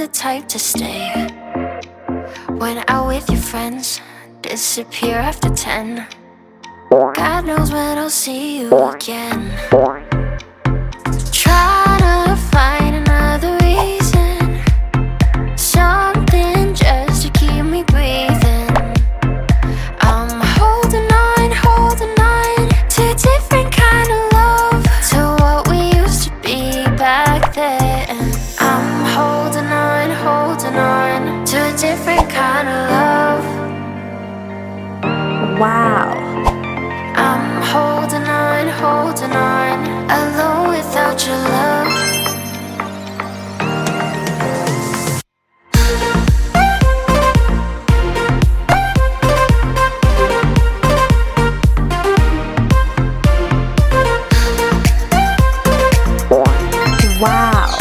the type to stay. When out with your friends, disappear after 10. God knows when I'll see you again. Try to find another reason, something just to keep me breathing. I'm holding on to a different kind of love, to what we used to be back then. I'm holding on to a different kind of love. Wow. I'm holding on, alone without your love. Wow.